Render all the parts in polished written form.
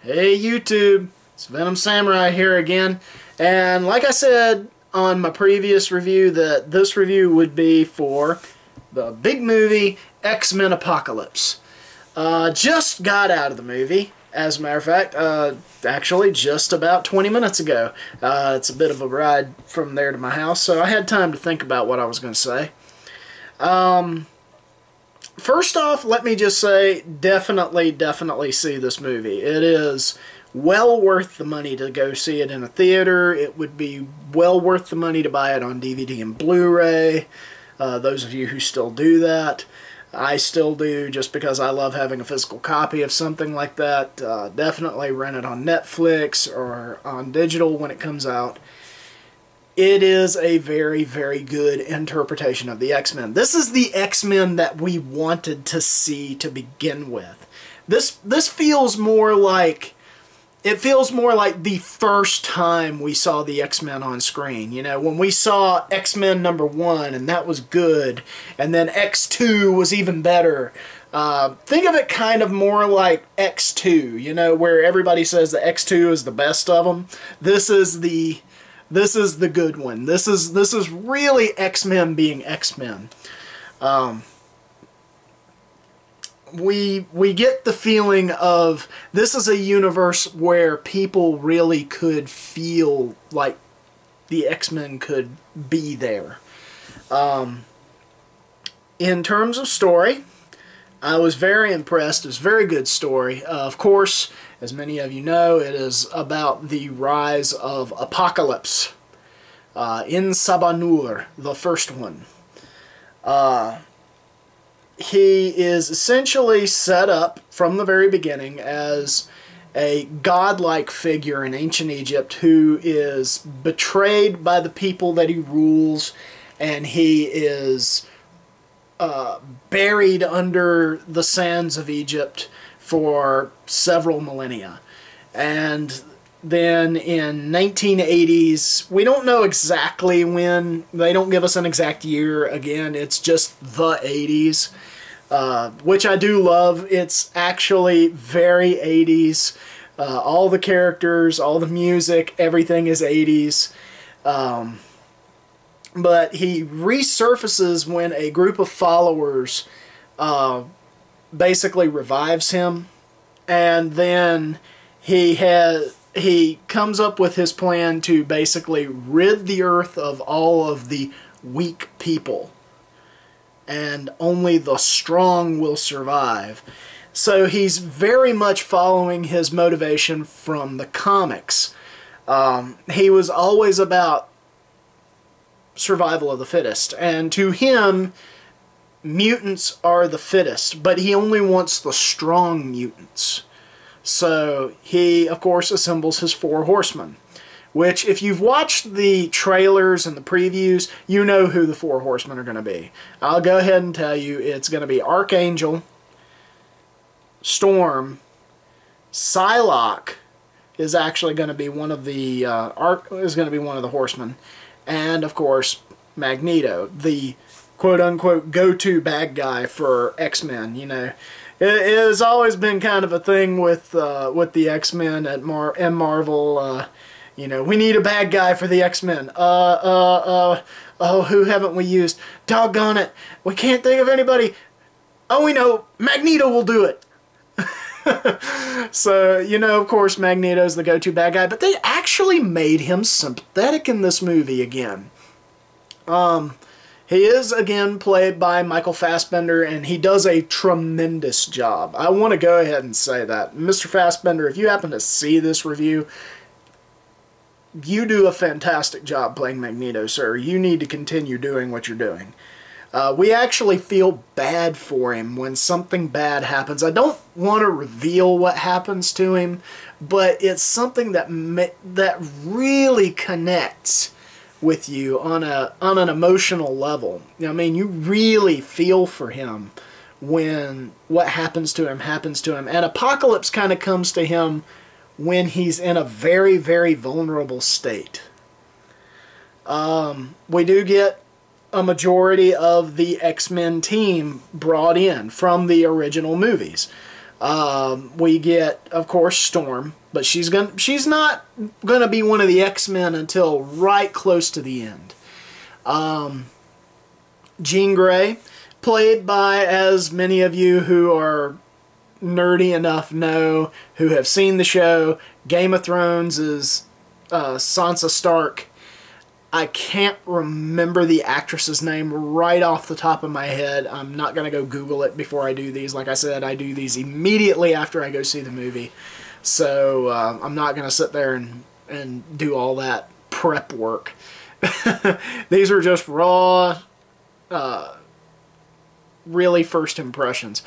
Hey YouTube, it's Venom Samurai here again, and like I said on my previous review that this review would be for the big movie X-Men Apocalypse. Just got out of the movie, as a matter of fact, actually just about 20 minutes ago. It's a bit of a ride from there to my house, so I had time to think about what I was going to say. First off, let me just say, definitely see this movie. It is well worth the money to go see it in a theater. It would be well worth the money to buy it on DVD and Blu-ray. Those of you who still do that. I still do, just because I love having a physical copy of something like that. Definitely rent it on Netflix or on digital when it comes out. It is a very good interpretation of the X-Men. This is the X-Men that we wanted to see to begin with. This feels more like, it feels more like the first time we saw the X-Men on screen. You know, when we saw X-Men #1 and that was good, and then X2 was even better. Think of it kind of more like X2, you know, where everybody says that X2 is the best of them. This is the good one. This is really X-Men being X-Men. We get the feeling of this is a universe where people really could feel like the X-Men could be there. In terms of story, I was very impressed. It was a very good story. Of course, as many of you know, it is about the rise of Apocalypse in Sabanur, the first one. He is essentially set up from the very beginning as a godlike figure in ancient Egypt who is betrayed by the people that he rules, and he is buried under the sands of Egypt for several millennia. And then in 1980s, we don't know exactly when, they don't give us an exact year, again, it's just the 80s, which I do love. It's actually very 80s. All the characters, all the music, everything is 80s. But he resurfaces when a group of followers basically revives him, and then he comes up with his plan to basically rid the earth of all of the weak people, and only the strong will survive. So he's very much following his motivation from the comics. He was always about survival of the fittest, and to him, mutants are the fittest, but he only wants the strong mutants. So he, of course, assembles his Four Horsemen, which, if you've watched the trailers and the previews, you know who the Four Horsemen are going to be. I'll go ahead and tell you, it's going to be Archangel, Storm, Psylocke is actually going to be one of the Horsemen, and of course Magneto, the quote-unquote go-to bad guy for X-Men. You know, it has always been kind of a thing with the X-Men at Marvel. You know, we need a bad guy for the X-Men. Oh, who haven't we used? Doggone it, we can't think of anybody. Oh, we know, Magneto will do it. So, you know, of course, Magneto's the go-to bad guy, but they actually made him sympathetic in this movie again. He is, again, played by Michael Fassbender, and he does a tremendous job. I want to go ahead and say that. Mr. Fassbender, if you happen to see this review, you do a fantastic job playing Magneto, sir. You need to continue doing what you're doing. We actually feel bad for him when something bad happens. I don't want to reveal what happens to him, but it's something that really connects with you on an emotional level. I mean, you really feel for him when what happens to him happens to him. And Apocalypse kind of comes to him when he's in a very vulnerable state. We do get a majority of the X-Men team brought in from the original movies. We get, of course, Storm, but she's not gonna be one of the X-Men until right close to the end. Jean Grey, played by, as many of you who are nerdy enough know, who have seen the show, Game of Thrones, is Sansa Stark. I can't remember the actress's name right off the top of my head. I'm not going to go Google it before I do these. Like I said, I do these immediately after I go see the movie. So I'm not going to sit there and do all that prep work. These are just raw, really first impressions.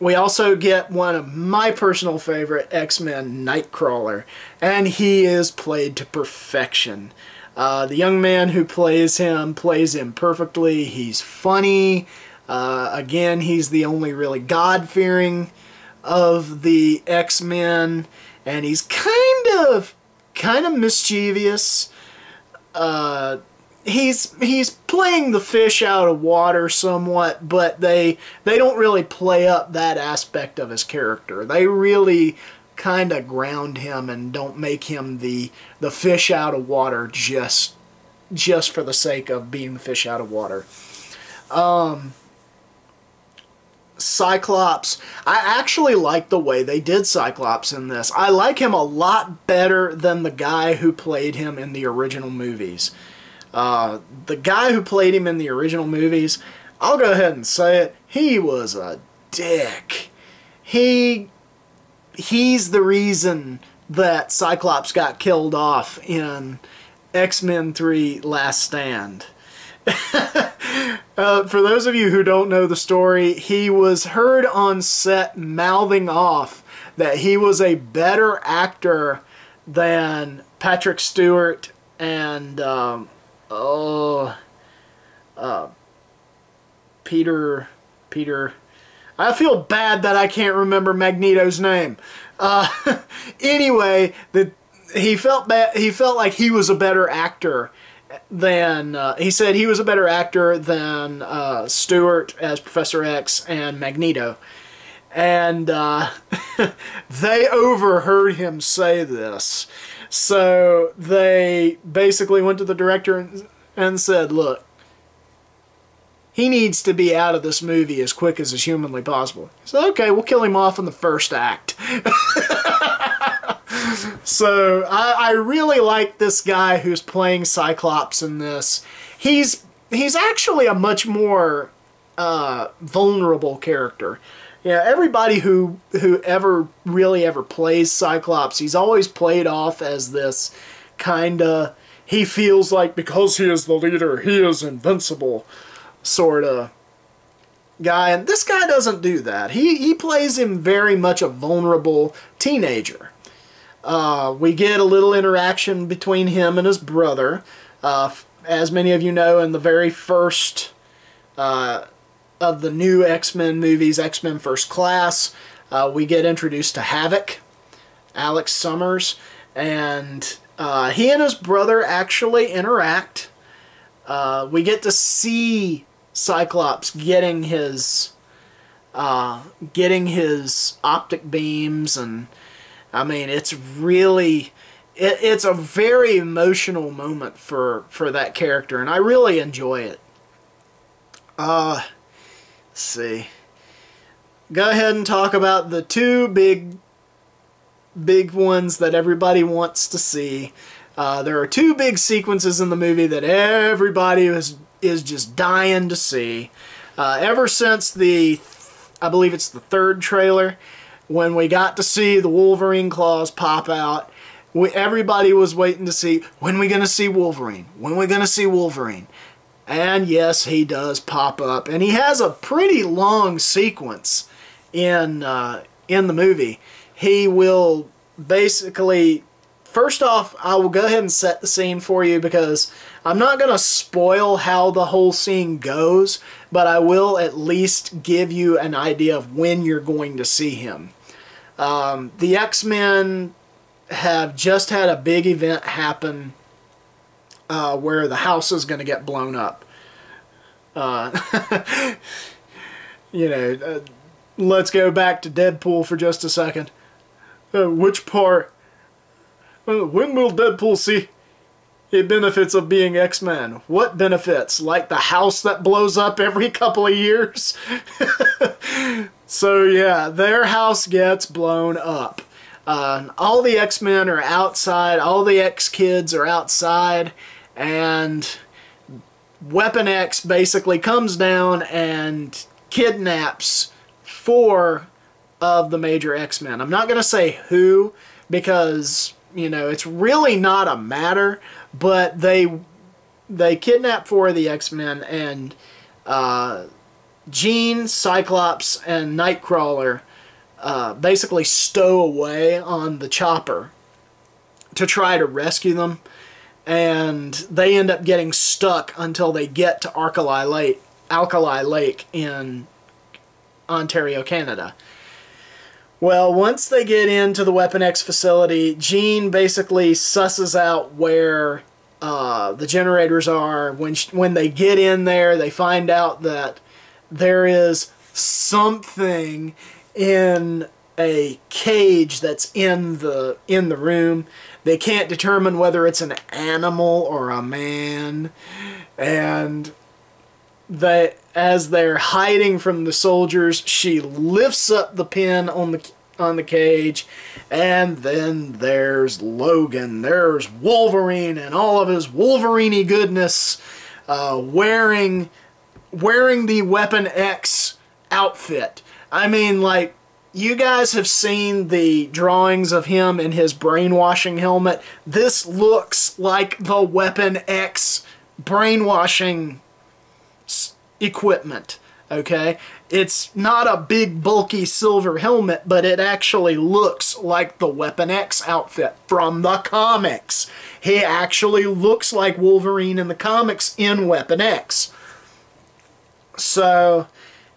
We also get one of my personal favorite X-Men, Nightcrawler, and he is played to perfection. The young man who plays him perfectly. He's funny. Again, he's the only really God-fearing of the X-Men, and he's kind of mischievous. He's playing the fish out of water somewhat, but they don't really play up that aspect of his character. They really kind of ground him and don't make him the fish out of water just for the sake of being the fish out of water. Cyclops, I actually like the way they did Cyclops in this. I like him a lot better than the guy who played him in the original movies. The guy who played him in the original movies, I'll go ahead and say it, he was a dick. He's the reason that Cyclops got killed off in X-Men 3 Last Stand. For those of you who don't know the story, he was heard on set mouthing off that he was a better actor than Patrick Stewart and Peter. I feel bad that I can't remember Magneto's name. Anyway, he felt bad. He felt like he was a better actor than he said he was a better actor than Stewart as Professor X and Magneto, and they overheard him say this. So they basically went to the director and said, "Look, he needs to be out of this movie as quick as is humanly possible." He said, "Okay, we'll kill him off in the first act." So I really like this guy who's playing Cyclops in this. He's actually a much more vulnerable character. Yeah, everybody who ever plays Cyclops, he's always played off as this kinda, he feels like because he is the leader, he is invincible sort of guy. And this guy doesn't do that. He plays him very much a vulnerable teenager. We get a little interaction between him and his brother. As many of you know, in the very first of the new X-Men movies, X-Men First Class, we get introduced to Havoc, Alex Summers, and he and his brother actually interact. We get to see Cyclops getting his optic beams, and I mean, it's really, it's a very emotional moment for that character, and I really enjoy it. Let's see. Go ahead and talk about the two big ones that everybody wants to see. There are two big sequences in the movie that everybody is just dying to see. Ever since I believe it's the third trailer, when we got to see the Wolverine claws pop out, everybody was waiting to see, when are we going to see Wolverine? When are we going to see Wolverine? And yes, he does pop up. And he has a pretty long sequence in the movie. He will basically, first off, I will go ahead and set the scene for you because I'm not going to spoil how the whole scene goes, but I will at least give you an idea of when you're going to see him. The X-Men have just had a big event happen where the house is going to get blown up. You know, let's go back to Deadpool for just a second. Which part? When will Deadpool see the benefits of being X-Men? What benefits? Like the house that blows up every couple of years? So yeah, their house gets blown up. All the X-Men are outside, all the X-Kids are outside, and Weapon X basically comes down and kidnaps 4 of the major X-Men. I'm not going to say who, because, you know, it's really not a matter, but they kidnap 4 of the X-Men, and Jean, Cyclops, and Nightcrawler basically stow away on the chopper to try to rescue them, and they end up getting stuck until they get to Alkali Lake in Ontario, Canada. Well, once they get into the Weapon X facility, Jean basically susses out where the generators are. When they get in there, they find out that there is something in a cage that's in the room. They can't determine whether it's an animal or a man, and as they're hiding from the soldiers, she lifts up the pin on the cage, and then there's Logan. There's Wolverine and all of his Wolverine-y goodness, wearing the Weapon X outfit. I mean, like, you guys have seen the drawings of him in his brainwashing helmet. This looks like the Weapon X brainwashing equipment, okay? It's not a big bulky silver helmet, but it actually looks like the Weapon X outfit from the comics. He actually looks like Wolverine in the comics in Weapon X. So,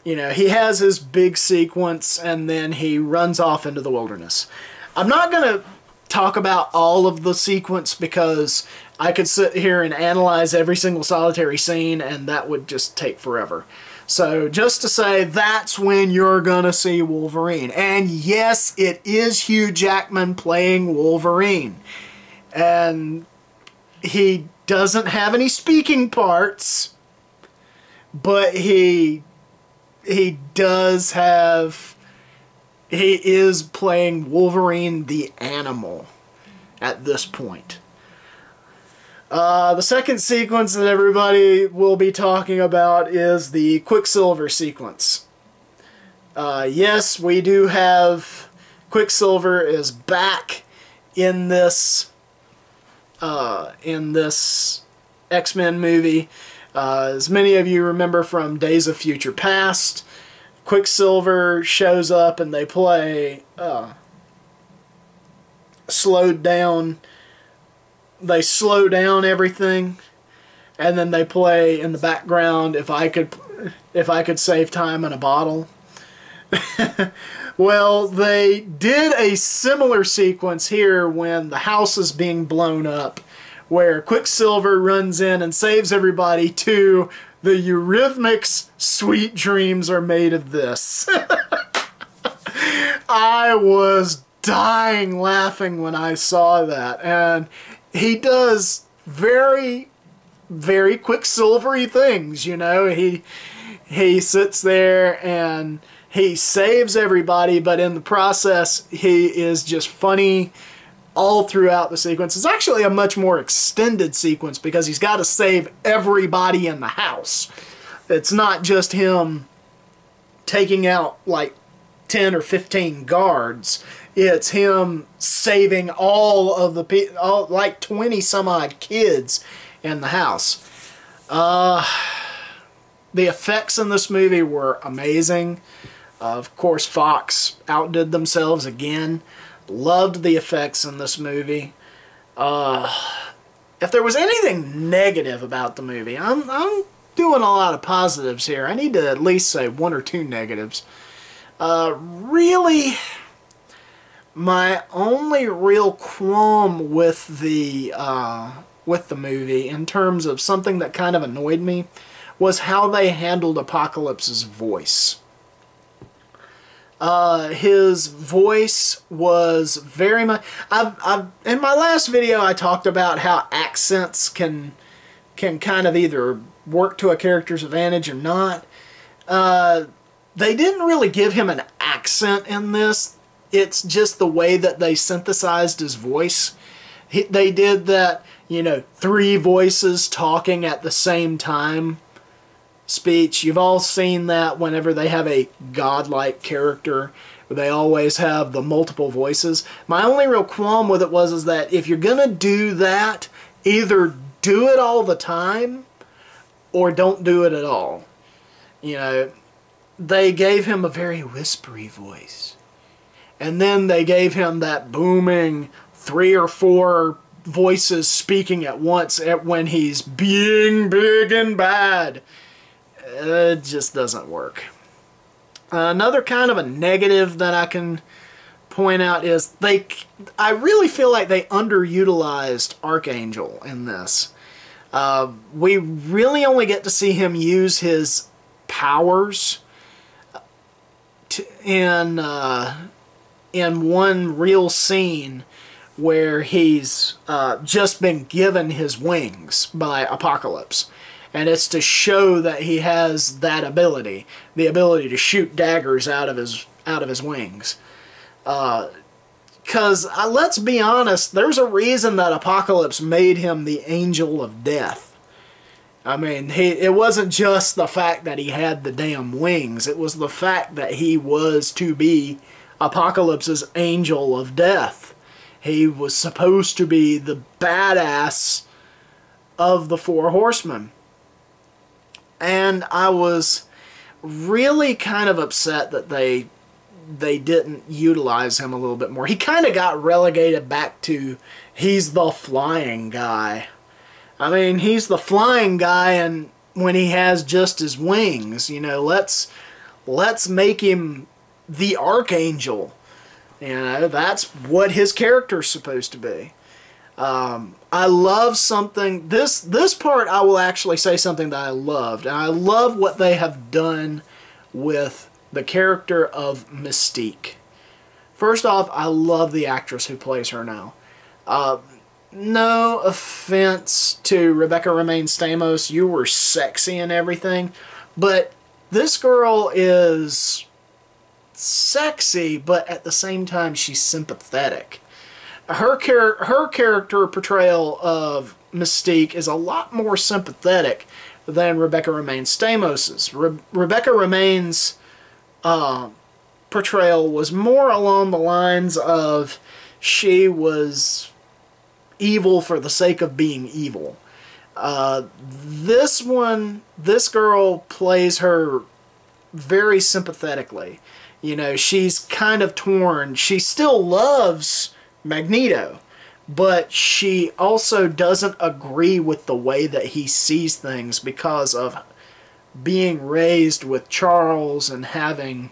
you know, he has his big sequence, and then he runs off into the wilderness. I'm not going to talk about all of the sequence because I could sit here and analyze every single solitary scene, and that would just take forever. So just to say, that's when you're going to see Wolverine. And yes, it is Hugh Jackman playing Wolverine. And he doesn't have any speaking parts, but he does have... He is playing Wolverine the animal at this point. The second sequence that everybody will be talking about is the Quicksilver Sequence. Yes, we do have... Quicksilver is back in this X-Men movie. As many of you remember from Days of Future Past, Quicksilver shows up and they play slowed down. They slow down everything, and then they play in the background If I Could Save Time in a Bottle. Well, they did a similar sequence here when the house is being blown up, where Quicksilver runs in and saves everybody to the Eurythmics' Sweet Dreams Are Made of This. I was dying laughing when I saw that, and he does very, very Quicksilver-y things, you know. He sits there and he saves everybody, but in the process, he is just funny all throughout the sequence. It's actually a much more extended sequence because he's got to save everybody in the house. It's not just him taking out like 10 or 15 guards. It's him saving all of the like 20 some odd kids in the house. The effects in this movie were amazing. Of course, Fox outdid themselves again. Loved the effects in this movie. If there was anything negative about the movie, I'm doing a lot of positives here. I need to at least say 1 or 2 negatives. Really, my only real qualm with the movie, in terms of something that kind of annoyed me, was how they handled Apocalypse's voice. His voice was very much... in my last video, I talked about how accents can kind of either work to a character's advantage or not. They didn't really give him an accent in this. It's just the way that they synthesized his voice. They did that, you know, 3 voices talking at the same time speech. You've all seen that whenever they have a godlike character, where they always have the multiple voices. My only real qualm with it is that if you're gonna do that, either do it all the time or don't do it at all. You know, they gave him a very whispery voice, and then they gave him that booming 3 or 4 voices speaking at once when he's being big and bad. It just doesn't work. Another kind of a negative that I can point out is I really feel like they underutilized Archangel in this. We really only get to see him use his powers in one real scene where he's just been given his wings by Apocalypse. And it's to show that he has that ability, the ability to shoot daggers out of his wings. Because let's be honest, there's a reason that Apocalypse made him the Angel of Death. I mean, it wasn't just the fact that he had the damn wings. It was the fact that he was to be Apocalypse's Angel of Death. He was supposed to be the badass of the Four Horsemen. And I was really kind of upset that they didn't utilize him a little bit more. He kind of got relegated back to he's the flying guy. I mean, he's the flying guy, and when he has just his wings, you know, let's make him the Archangel. You know, that's what his character's supposed to be. I love something, this part I will actually say something that I loved, and I love what they have done with the character of Mystique. First off, I love the actress who plays her now. No offense to Rebecca Romijn Stamos, you were sexy and everything, but this girl is sexy, but at the same time she's sympathetic. Her character portrayal of Mystique is a lot more sympathetic than Rebecca Romijn Stamos's. Rebecca Romijn's portrayal was more along the lines of she was evil for the sake of being evil. This girl plays her very sympathetically. You know, she's kind of torn. She still loves Magneto, but she also doesn't agree with the way that he sees things because of being raised with Charles and having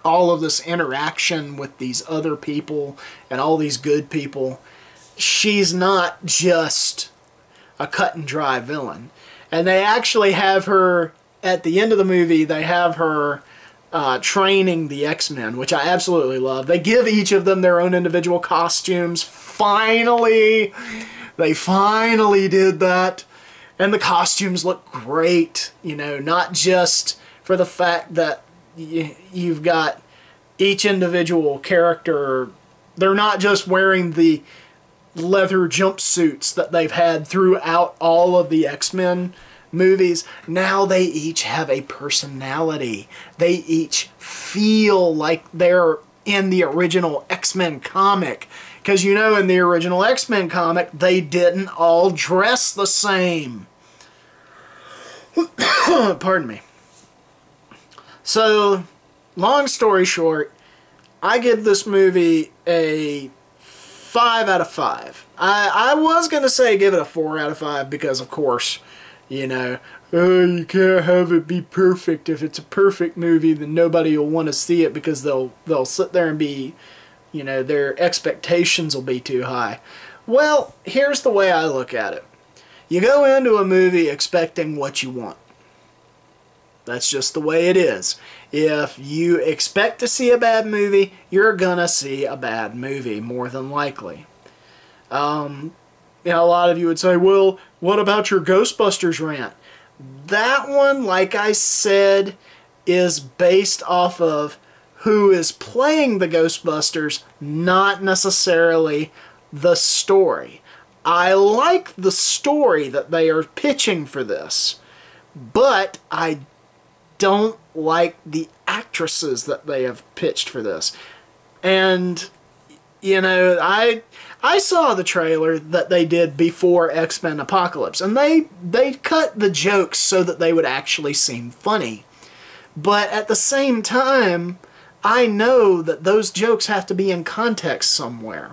all of this interaction with these other people and all these good people. She's not just a cut and dry villain. And they actually have her, at the end of the movie, they have her training the X-Men, which I absolutely love. They give each of them their own individual costumes. Finally! They finally did that. And the costumes look great. You know, not just for the fact that you've got each individual character. They're not just wearing the leather jumpsuits that they've had throughout all of the X-Men movies. Now they each have a personality. They each feel like they're in the original X-Men comic. Because, you know, in the original X-Men comic, they didn't all dress the same. Pardon me. So, long story short, I give this movie a 5 out of 5. I was going to say give it a 4 out of 5 because, of course, you know, you can't have it be perfect. If it's a perfect movie, then nobody will want to see it because they'll sit there and be, you know, their expectations will be too high. Well, here's the way I look at it. You go into a movie expecting what you want. That's just the way it is. If you expect to see a bad movie, you're gonna see a bad movie, more than likely. A lot of you would say, well, what about your Ghostbusters rant? That one, like I said, is based off of who is playing the Ghostbusters, not necessarily the story. I like the story that they are pitching for this, but I don't like the actresses that they have pitched for this. And, I saw the trailer that they did before X-Men Apocalypse, and they cut the jokes so that they would actually seem funny. But at the same time, I know that those jokes have to be in context somewhere.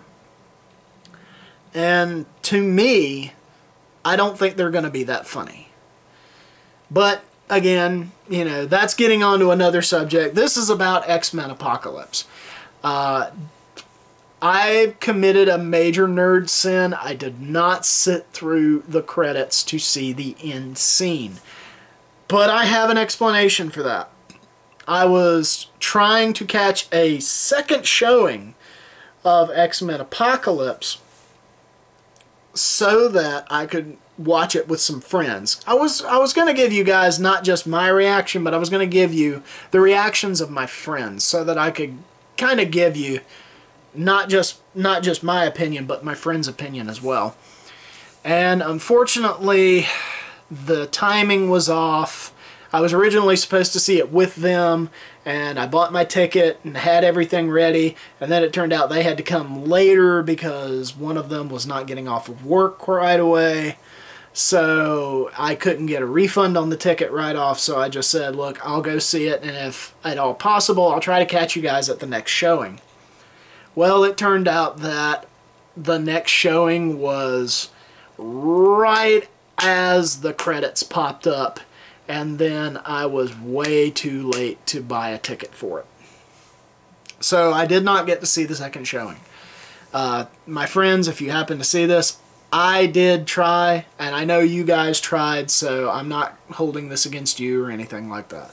And to me, I don't think they're going to be that funny. But again, that's getting on to another subject. This is about X-Men Apocalypse. I committed a major nerd sin. I did not sit through the credits to see the end scene. But I have an explanation for that. I was trying to catch a second showing of X-Men Apocalypse so that I could watch it with some friends. I was going to give you guys not just my reaction, but I was going to give you the reactions of my friends so that I could kind of give you not just my opinion, but my friend's opinion as well. And unfortunately, the timing was off. I was originally supposed to see it with them, and I bought my ticket and had everything ready, and then it turned out they had to come later because one of them was not getting off of work right away. So I couldn't get a refund on the ticket right off, so I just said, look, I'll go see it, and if at all possible, I'll try to catch you guys at the next showing. Well, it turned out that the next showing was right as the credits popped up, and then I was way too late to buy a ticket for it. So I did not get to see the second showing. My friends, if you happen to see this, I did try, and I know you guys tried, so I'm not holding this against you or anything like that.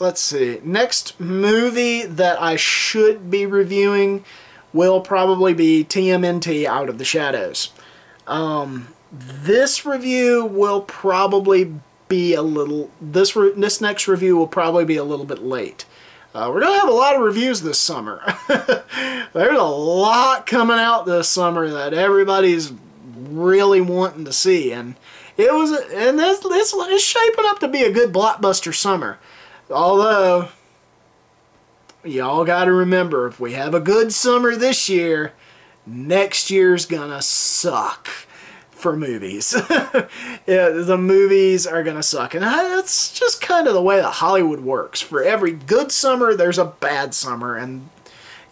Let's see. Next movie that I should be reviewing will probably be TMNT Out of the Shadows. This review will probably be a little... This next review will probably be a little bit late. We're going to have a lot of reviews this summer. There's a lot coming out this summer that everybody's really wanting to see, and this is shaping up to be a good blockbuster summer. Although, y'all got to remember, if we have a good summer this year, next year's gonna suck for movies. Yeah, the movies are gonna suck, and that's just kind of the way that Hollywood works. For every good summer, there's a bad summer, and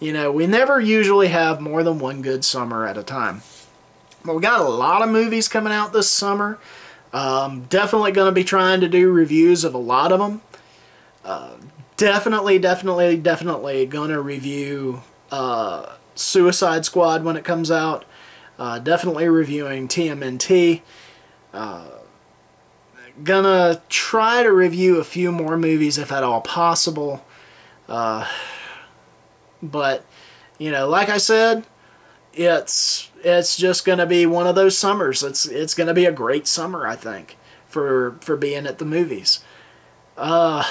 we never usually have more than one good summer at a time. But we got a lot of movies coming out this summer. Definitely going to be trying to do reviews of a lot of them. Definitely going to review Suicide Squad when it comes out. Definitely reviewing TMNT. Gonna try to review a few more movies if at all possible. But, like I said, it's just going to be one of those summers. It's going to be a great summer, I think, for being at the movies. Other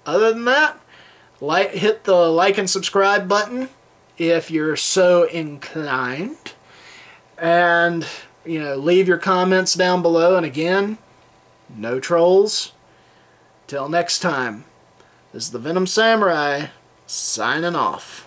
than that, hit the like and subscribe button if you're so inclined, and leave your comments down below. And again, no trolls. Till next time, this is the Venom Samurai signing off.